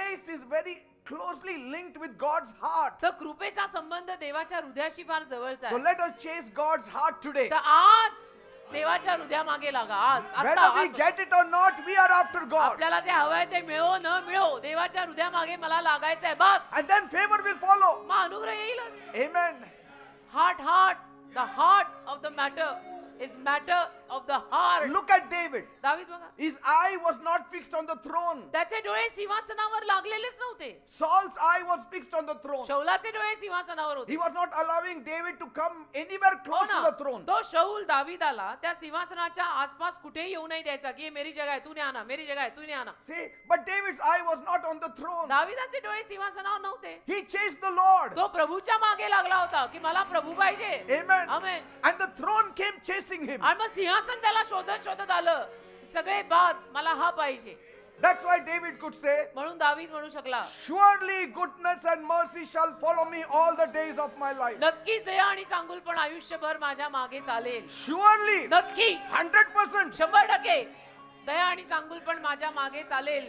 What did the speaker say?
grace is very closely linked with God's heart. तर कृपेचा संबंध देवाच्या हृदयाशी फार जवळचा So आहे. let us chase God's heart today. तर आज देवाच्या हृदयामागे लागा. आज Whether we आता get it or not, we are after God. आपल्याला जे हवंय ते मिळो न मिळो देवाच्या हृदयामागे मला लागायचंय बस. And then favor will follow. मग अनुग्रह येईलच. Amen. Heart, the heart of the matter is matter of the heart. Look at David. दावीद बघा, His eye was not fixed on the throne. त्याचे डोळे सिंहासनावर लागलेलेच नव्हते. Saul's eye was fixed on the throne. शौलाचे डोळे सिंहासनावर He होते. was not allowing David to come anywhere हो close to ना. the throne. तो शौल दावीदाला त्या सिंहासनाच्या आसपास कुठेही येऊ नाही द्यायचा की हे मेरी जगह आहे तू ने आना, मेरी जगह आहे तू ने आना. See, but David's eye was not on the throne. दावीदाचे डोळे सिंहासनावर नव्हते. He chased the Lord. तो प्रभूच्या मागे लागला होता की मला प्रभू पाहिजे. Amen. Amen. And the throne came chasing him. आणि मग सिंहासन त्याला शोधत शोधत आलं. सगळे बाद मला हा पाहिजे. That's why David could say, म्हणून दावीद म्हणू शकला, surely goodness and mercy shall follow me all the days of my life. नक्कीच दया आणि चांगुलपण आयुष्यभर माझ्या मागे चालेल. Surely, नक्की 100%. 100% दया आणि चांगुलपण माझ्या मागे चालेल.